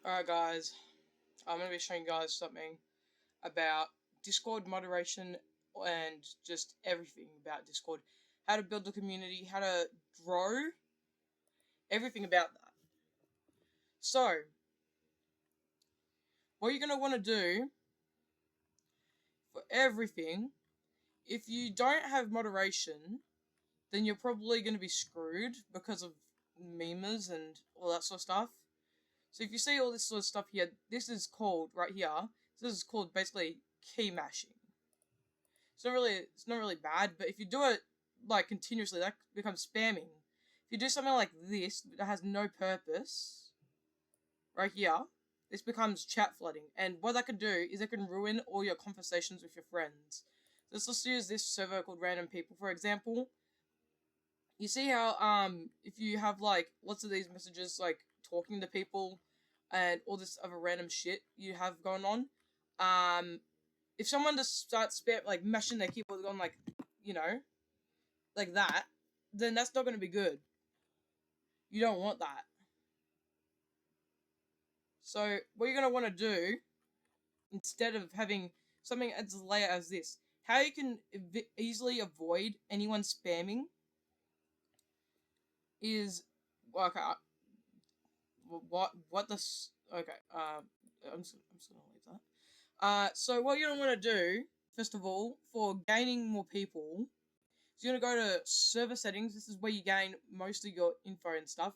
Alright guys, I'm going to be showing you guys something about Discord moderation and just everything about Discord. How to build a community, how to grow, everything about that. So, what you're going to want to do for everything, if you don't have moderation, then you're probably going to be screwed because of memers and all that sort of stuff. So if you see all this sort of stuff here, this is called, right here, this is called basically key mashing. It's not really bad, but if you do it like continuously, that becomes spamming. If you do something like this that has no purpose, right here, this becomes chat flooding. And what that can do is it can ruin all your conversations with your friends. So let's use this server called Random People, for example. You see how if you have like lots of these messages like talking to people and all this other random shit you have going on, if someone just starts like mashing their keyboard going like, you know, like that, then that's not going to be good. You don't want that. So what you're going to want to do, instead of having something as a layer as this, how you can easily avoid anyone spamming is, okay, what this, okay, I'm just gonna leave that. So what you're gonna want to do, first of all, for gaining more people, is you're gonna go to server settings. This is where you gain most of your info and stuff.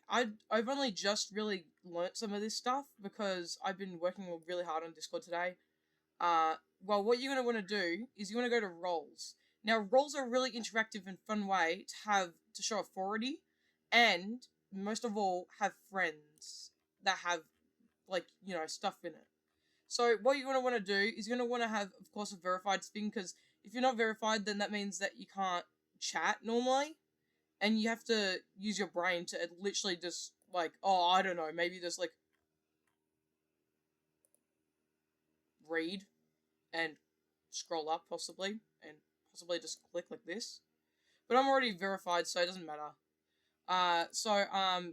I've only just really learnt some of this stuff because I've been working really hard on Discord today. Well, what you're gonna want to do is you want to go to roles. Now, roles are a really interactive and fun way to show authority, and most of all, have friends that have, like, you know, stuff in it. So what you're gonna want to do is you're gonna want to have, of course, a verified thing, because if you're not verified, then that means that you can't chat normally, and you have to use your brain to literally just like, oh, I don't know, maybe just like read and scroll up possibly, and possibly just click like this. But I'm already verified, so it doesn't matter.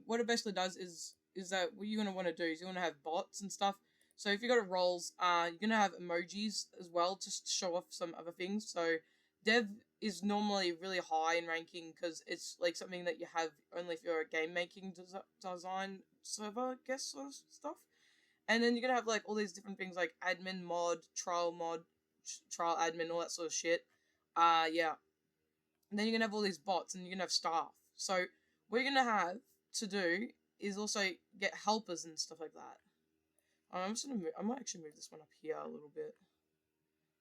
What it basically does is that what you're gonna want to do is you want to have bots and stuff. So if you go to roles, you're gonna have emojis as well, just to show off some other things. So dev is normally really high in ranking because it's like something that you have only if you're a game making design server, I guess, sort of stuff. And then you're gonna have like all these different things like admin mod, trial admin, all that sort of shit. Yeah. And then you're gonna have all these bots, and you're gonna have staff. So what you're gonna have to do is also get helpers and stuff like that. I'm just gonna I might actually move this one up here a little bit,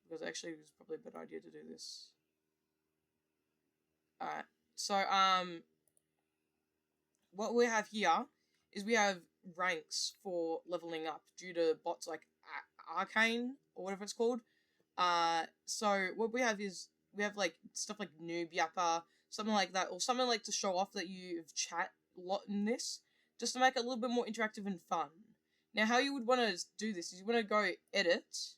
because actually it was probably a better idea to do this. Alright. So what we have here is we have ranks for leveling up due to bots like Arcane or whatever it's called. So what we have is we have like stuff like Noob Yapper, something like that, or something like to show off that you've chat a lot in this, just to make it a little bit more interactive and fun. Now, how you would want to do this is you want to go edit,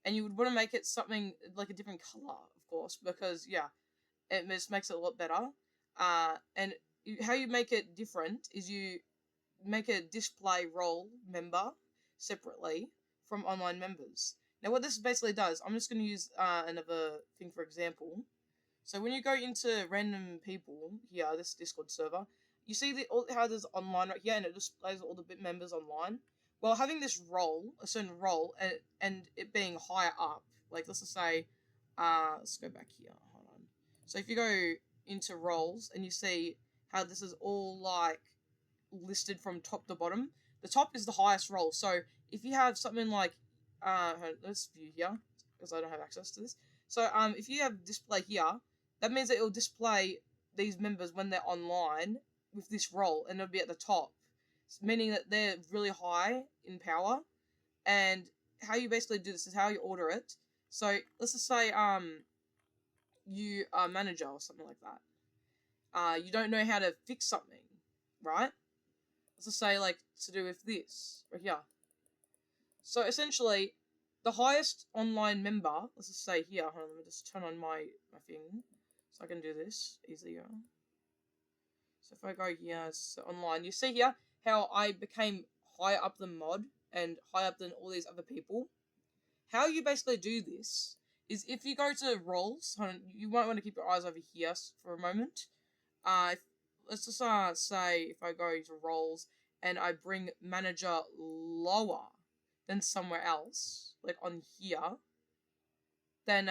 and you would want to make it something like a different color, of course, because yeah, it just makes it a lot better. And how you make it different is you make a display role member separately from online members. Now, what this basically does, I'm just going to use another thing for example. So when you go into random people here, this Discord server, you see how there's online right here, and it displays all the bit members online. Well, having this role, a certain role, and it being higher up, like let's just say, let's go back here, hold on. So if you go into roles and you see how this is all like listed from top to bottom, the top is the highest role. So if you have something like, let's view here, because I don't have access to this. So if you have display here, that means that it will display these members when they're online with this role, and it'll be at the top, meaning that they're really high in power. And how you basically do this is how you order it. So let's just say you are a manager or something like that. You don't know how to fix something, right? Let's just say like to do with this right here. So essentially, the highest online member, let's just say here, hold on, let me just turn on my thing so I can do this easier. So if I go here, so online, you see here how I became higher up than mod and higher up than all these other people. How you basically do this is if you go to roles, you might want to keep your eyes over here for a moment. Let's just say if I go to roles and I bring manager lower than somewhere else, like on here, then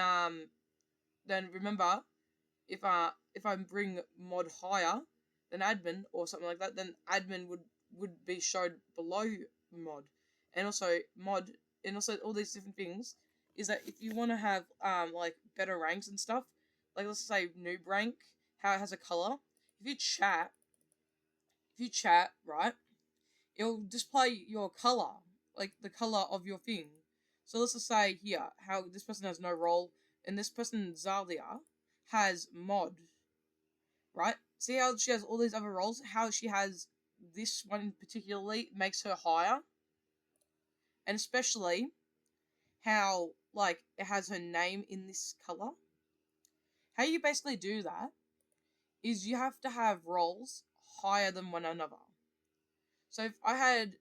remember if I bring mod higher than admin or something like that, then admin would be showed below mod, and also mod, and also all these different things is that if you want to have like better ranks and stuff, like let's say noob rank, how it has a color. If you chat, right, it'll display your color, like the color of your thing. So let's just say here how this person has no role, and this person Zalia has mod, right? See how she has all these other roles? How she has this one particularly makes her higher, and especially how like it has her name in this color. How you basically do that is you have to have roles higher than one another. So if I had,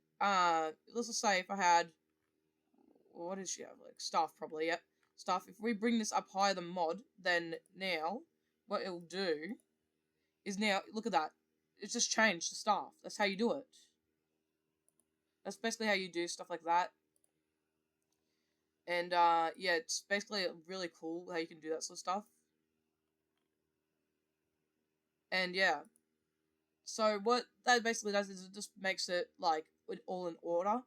let's just say if I had, what does she have? Like staff, probably, yep. Staff. If we bring this up higher than mod, then now what it'll do is now look at that. It's just changed the staff. That's how you do it. That's basically how you do stuff like that. And yeah, it's basically really cool how you can do that sort of stuff. And yeah. So what that basically does is it just makes it like all in order.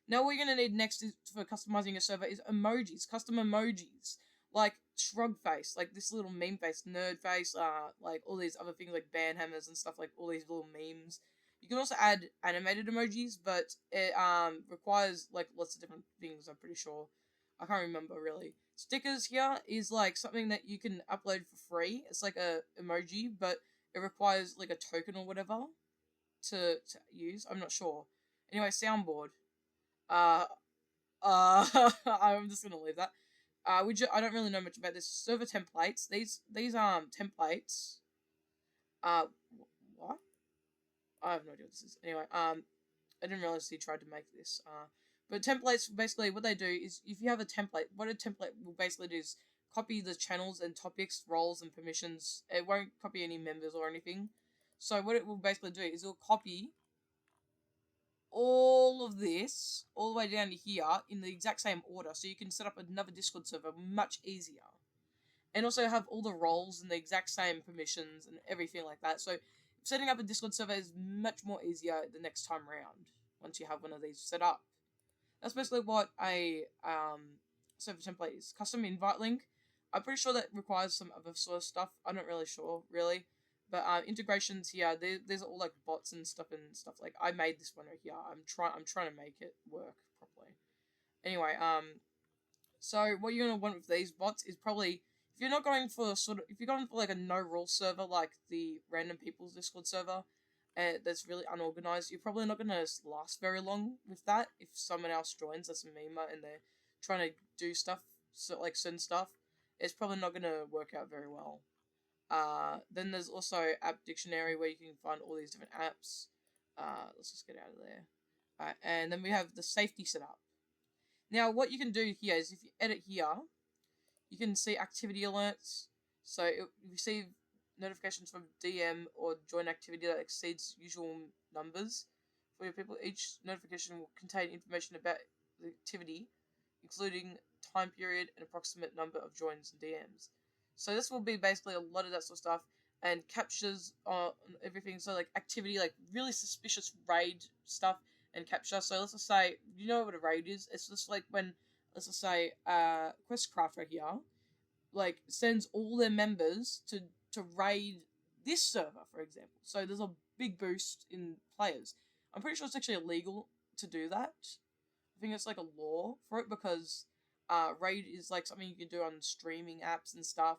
Now what you're gonna need next is for customizing your server is emojis, custom emojis, like shrug face, like this little meme face, nerd face, like all these other things like band hammers and stuff, like all these little memes. You can also add animated emojis, but it requires like lots of different things. I'm pretty sure. I can't remember really. Stickers here is like something that you can upload for free. It's like a emoji, but it requires like a token or whatever to use. I'm not sure. Anyway, soundboard. Uh, I'm just gonna leave that. I don't really know much about this. Server templates. These templates. What? I have no idea what this is. Anyway, I didn't realize he tried to make this. But templates, basically, what they do is if you have a template, what a template will basically do is copy the channels and topics, roles, and permissions. It won't copy any members or anything. So what it will basically do is it'll copy all of this all the way down to here in the exact same order, so you can set up another Discord server much easier. And also have all the roles and the exact same permissions and everything like that. So setting up a Discord server is much more easier the next time around once you have one of these set up. That's basically what a server template is. Custom invite link. I'm pretty sure that requires some other sort of stuff. I'm not really sure, really. But integrations here, there's all like bots and stuff. Like I made this one right here. I'm trying to make it work properly. Anyway, so what you're gonna want with these bots is probably if you're not going for if you're going for like a no rule server like the random people's Discord server, that's really unorganized, you're probably not gonna last very long with that. If someone else joins that's a memer and they're trying to do stuff, so like certain stuff, it's probably not gonna work out very well. Then there's also app dictionary where you can find all these different apps. Let's just get out of there. Alright, and then we have the safety setup. Now, what you can do here is if you edit here, you can see activity alerts. So if you receive notifications from DM or join activity that exceeds usual numbers for your people. Each notification will contain information about the activity, including time period and approximate number of joins and DMs. So this will be basically a lot of that sort of stuff and captures on everything. So like activity, like really suspicious raid stuff and capture. So let's just say, you know what a raid is? It's just like when, let's just say, Questcraft right here, like sends all their members to raid this server, for example. So there's a big boost in players. I'm pretty sure it's actually illegal to do that. I think it's like a law for it because raid is like something you can do on streaming apps and stuff,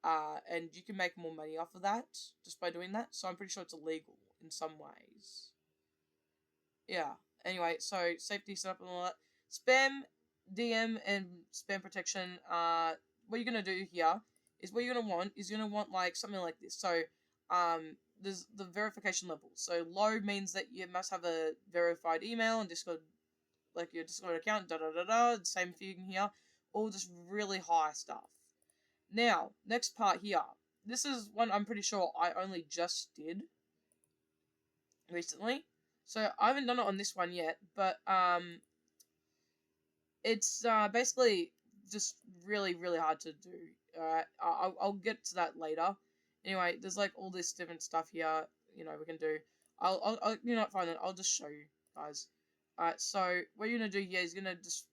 and you can make more money off of that just by doing that. So I'm pretty sure it's illegal in some ways. Yeah. Anyway, so safety setup and all that. Spam, DM, and spam protection. What you're gonna do here is what you're gonna want like something like this. So, there's the verification level. So low means that you must have a verified email and Discord, like your Discord account, da da da da. Same thing here, all just really high stuff. Now, next part here. This is one I'm pretty sure I only just did recently. So I haven't done it on this one yet, but it's basically just really really hard to do. Alright, I'll get to that later. Anyway, there's like all this different stuff here. You know we can do. I'll you know what, fine then. I'll just show you guys. Alright, so what you're gonna do here is you're gonna just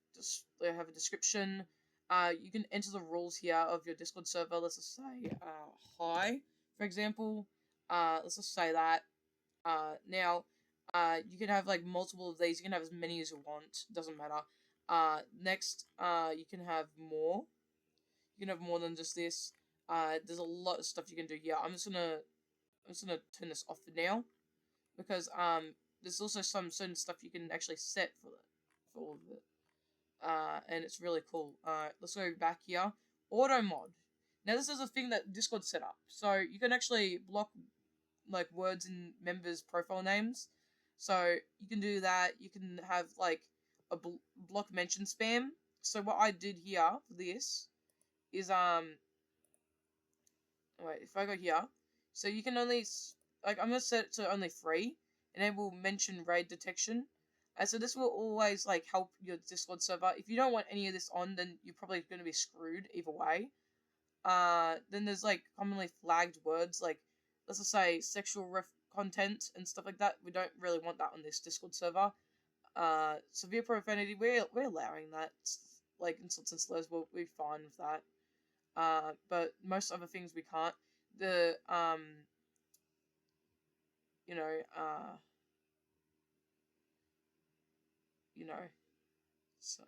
have a description. You can enter the rules here of your Discord server. Let's just say hi, for example. Let's just say that. Now, you can have like multiple of these. You can have as many as you want. Doesn't matter. Next, you can have more. You can have more than just this. There's a lot of stuff you can do here. I'm just gonna turn this off for now because there's also some certain stuff you can actually set for all of it. And it's really cool. Let's go back here. Auto mod. Now this is a thing that Discord set up, so you can actually block like words in members' profile names. So you can do that. You can have like a block mention spam. So what I did here for this is wait, if I go here, so you can only like I'm gonna set it to only 3. Enable mention raid detection. So this will always like help your Discord server. If you don't want any of this on, then you're probably gonna be screwed either way. Then there's like commonly flagged words like let's just say sexual content and stuff like that. We don't really want that on this Discord server. Severe profanity, we're allowing that. Like insults and slurs, we're fine with that. But most other things we can't. The you know, you know, so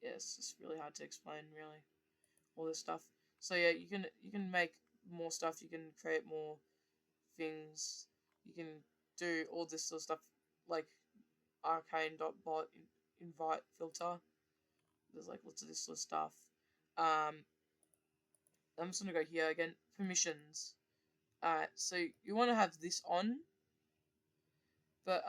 yeah, it's just really hard to explain, really, all this stuff. So yeah, you can make more stuff. You can create more things. You can do all this sort of stuff like arcane.bot invite filter. There's like lots of this sort of stuff. I'm just gonna go here again. Permissions. So you want to have this on, but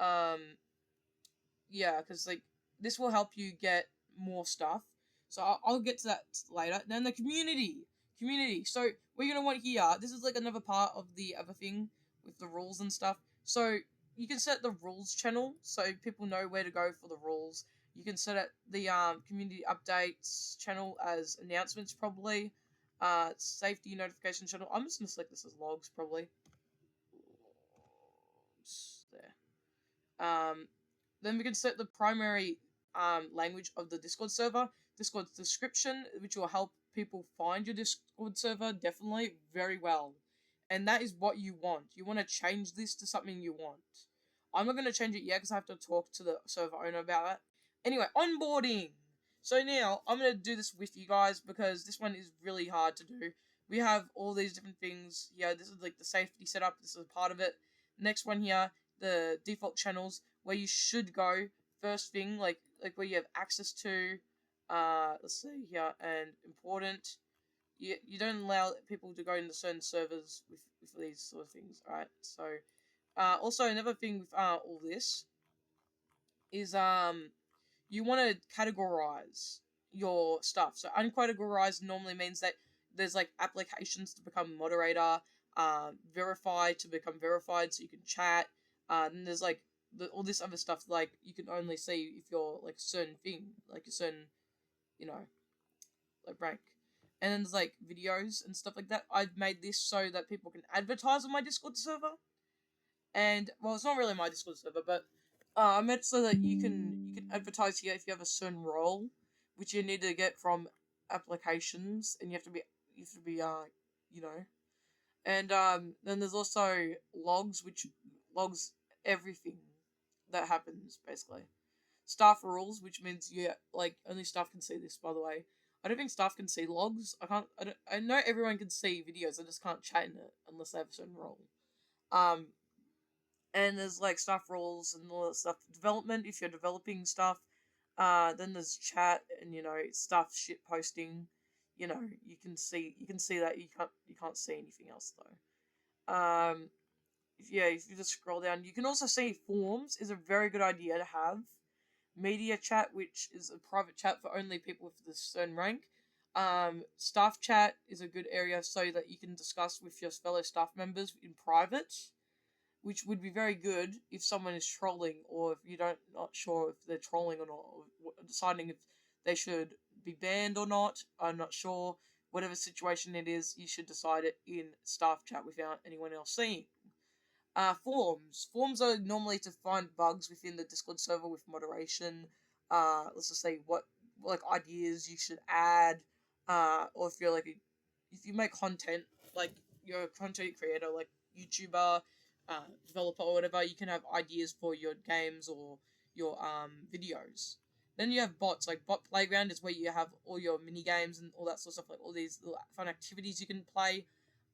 yeah, because like this will help you get more stuff. So I'll get to that later. Then the community. So what you're gonna want here. This is like another part of the other thing with the rules and stuff. So you can set the rules channel so people know where to go for the rules. You can set it the community updates channel as announcements probably. Safety notification channel. I'm just gonna select this as logs probably. There. Then we can set the primary language of the Discord server. Discord's description, which will help people find your Discord server definitely very well. And that is what you want. You want to change this to something you want. I'm not going to change it yet because I have to talk to the server owner about it. Anyway, onboarding. So now I'm going to do this with you guys because this one is really hard to do. We have all these different things. Yeah, this is like the safety setup. This is a part of it. Next one here, the default channels where you should go. First thing, like where you have access to. Let's see here, and important. You don't allow people to go into certain servers with these sort of things, right? So, also another thing with all this is you want to categorize your stuff. So uncategorized normally means that there's like applications to become moderator, verified to become verified, so you can chat. And there's like all this other stuff like you can only see if you're like a certain thing, like a certain, you know, like rank. And then there's like videos and stuff like that. I've made this so that people can advertise on my Discord server. And well, it's not really my Discord server, but I made it so that you can advertise here if you have a certain role, which you need to get from applications, and you have to be you know. And then there's also logs, which logs everything that happens basically. Staff rules, which means like only staff can see this. By the way, I don't think staff can see logs. I know everyone can see videos. I just can't chat in it unless they have a certain role. And there's like staff rules and all that stuff. Development, if you're developing stuff. Then there's chat and staff shit posting. you know, you can see that you can't see anything else though. If you just scroll down, you can also see forums is a very good idea to have. Media chat, which is a private chat for only people with a certain rank. Staff chat is a good area so that you can discuss with your fellow staff members in private, which would be very good if someone is trolling or if you don't not sure if they're trolling or not, or deciding if they should be banned or not. I'm not sure. Whatever situation it is, you should decide it in staff chat without anyone else seeing. Forums. Forums are normally to find bugs within the Discord server with moderation. Let's just say what like ideas you should add. Or if you're like if you make content, like you're a content creator, like YouTuber, developer or whatever, you can have ideas for your games or your videos. Then you have bots, like Bot Playground is where you have all your mini games and all that sort of stuff, like all these little fun activities you can play.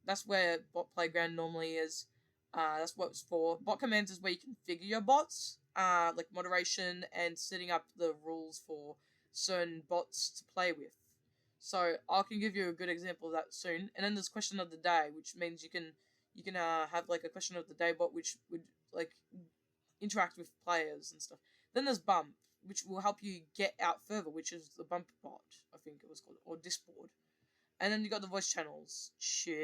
That's where Bot Playground normally is. That's what it's for. Bot commands is where you configure your bots, like moderation and setting up the rules for certain bots to play with. So I can give you a good example of that soon. And then there's question of the day, which means you can have like a question of the day bot which would like interact with players and stuff. Then there's bump, which will help you get out further, which is the bump bot, I think it was called, or Discord. And then you got the voice channels. Chill.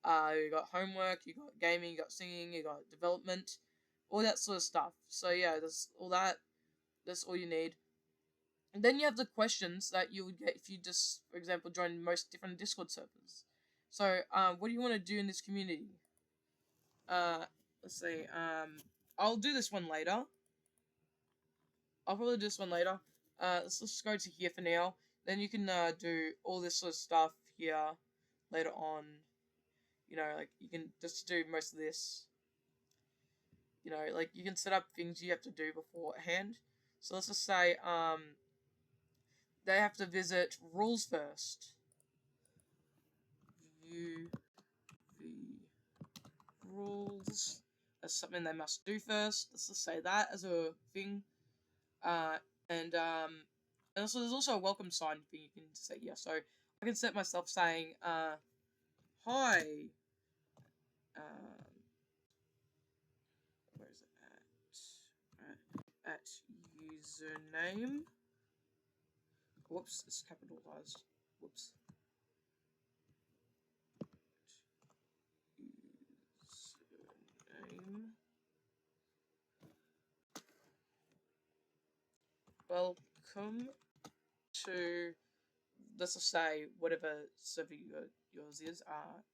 You got homework, you got gaming, you got singing, you got development, all that sort of stuff. So yeah, there's all that. That's all you need. And then you have the questions that you would get if you just, for example, join most different Discord servers. So, what do you want to do in this community? Let's see. I'll do this one later. I'll probably do this one later. Let's just go to here for now. Then you can do all this sort of stuff here later on. You know, like you can just do most of this. You know, like you can set up things you have to do beforehand. So let's just say they have to visit rules first. View the rules. That's something they must do first. Let's just say that as a thing. And also there's also a welcome sign thing you can say here. So I can set myself saying, hi. Where is it at username. Whoops, it's capitalized. Whoops. Username. Welcome to, let's just say whatever server yours is.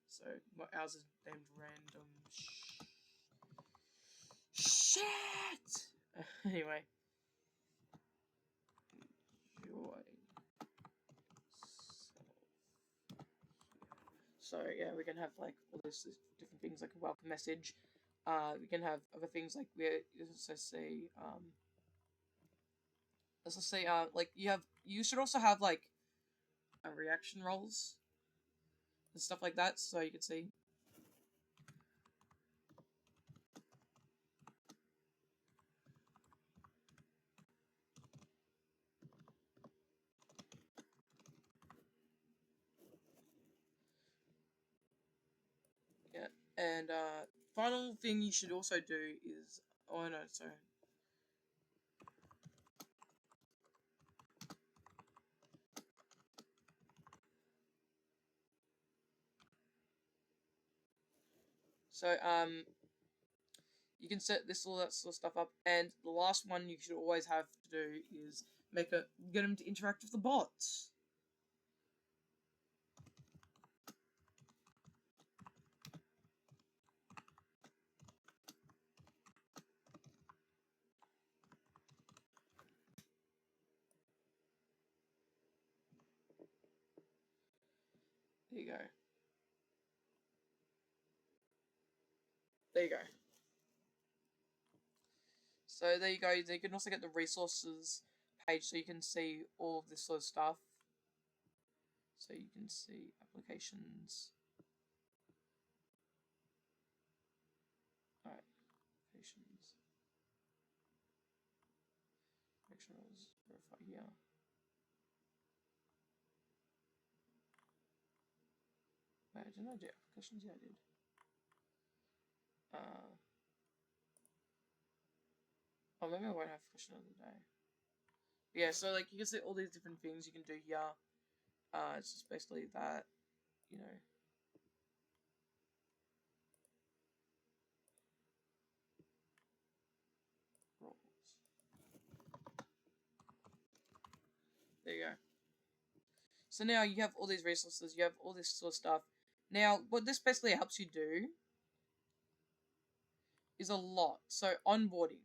So ours is named random. Shit. Anyway. So yeah, we can have like all this different things like a welcome message. We can have other things like let's just say like you should also have like reaction roles and stuff like that, so you can see. Yeah, and final thing you should also do is, oh no, sorry. So you can set this all that sort of stuff up, and the last one you should always have to do is get them to interact with the bots. There you go. There you go. So there you go. You can also get the resources page so you can see all of this sort of stuff. So you can see applications. Alright, applications. Make sure I was verify here. Didn't I do applications? Yeah, I did. Oh, maybe I won't have question of the day. Yeah, so like you can see all these different things you can do here. It's just basically that, you know. There you go. So now you have all these resources, you have all this sort of stuff. Now, what this basically helps you do is a lot. So onboarding.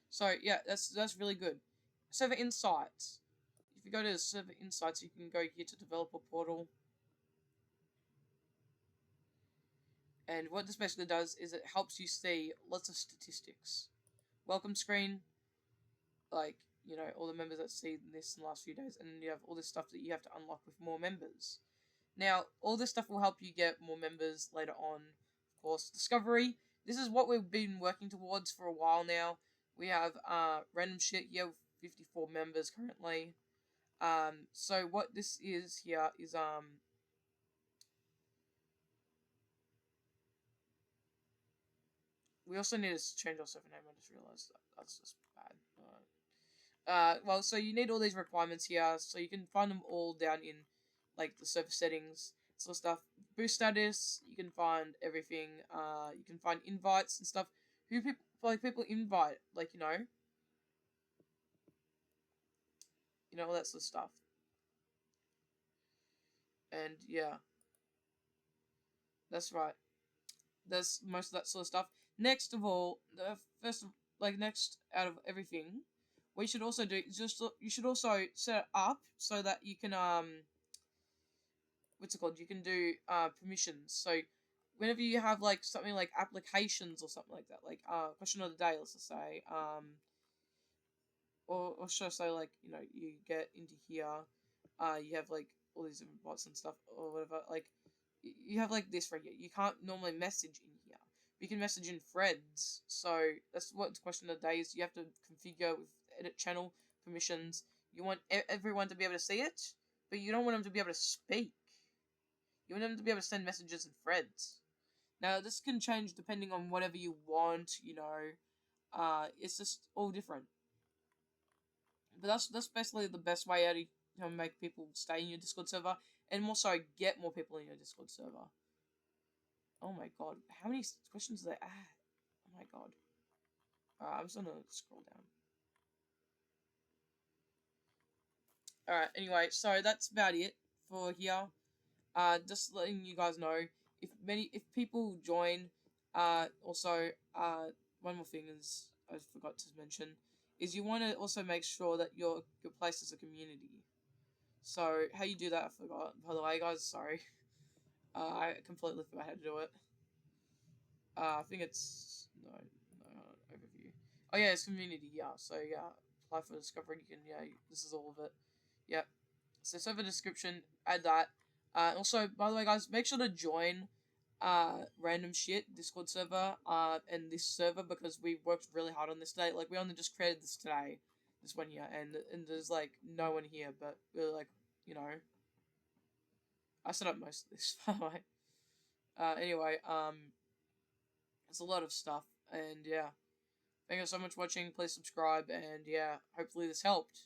So yeah, that's really good. Server insights. If you go to server insights, you can go here to developer portal. And what this basically does is it helps you see lots of statistics. Welcome screen, like, you know, all the members that see this in the last few days, and then you have all this stuff that you have to unlock with more members. Now, all this stuff will help you get more members later on. Of course, discovery. This is what we've been working towards for a while now. We have random shit here with 54 members currently. So what this is here is we also need to change our server name. I just realized that's just bad. Well, so you need all these requirements here, so you can find them all down in like the server settings, sort of stuff. Boost status, you can find everything. You can find invites and stuff. Who people invite, like you know all that sort of stuff. And yeah, that's right. That's most of that sort of stuff. Next of all, next out of everything, what you should also do is you should also set it up so that you can what's it called? You can do permissions. So whenever you have like something like applications or something like that, like question of the day, let's just say, or should I say like you know you get into here, you have like all these different bots and stuff or whatever. Like you have like this right here. You can't normally message in here. You can message in threads. So that's what the question of the day is. You have to configure with edit channel permissions. You want everyone to be able to see it, but you don't want them to be able to speak. You want them to be able to send messages in threads. Now this can change depending on whatever you want. You know, it's just all different. But that's basically the best way out to make people stay in your Discord server and also get more people in your Discord server. Oh my god, how many questions do they add? Oh my god. I'm just gonna scroll down. Alright, anyway, so that's about it for here. Just letting you guys know if people join, also one more thing is I forgot to mention is you want to also make sure that your place is a community. So how you do that I forgot, by the way guys, sorry. I completely forgot how to do it. I think it's no overview. Oh yeah, it's community. Yeah, so yeah, apply for discovery. You can this is all of it. Yep. So server description, add that. Also, by the way, guys, make sure to join random shit Discord server and this server because we worked really hard on this today. Like we only just created this today, this one here, and there's like no one here, but we're like you know, I set up most of this by the way. Anyway, it's a lot of stuff, and yeah. Thank you so much for watching. Please subscribe, and yeah, hopefully this helped.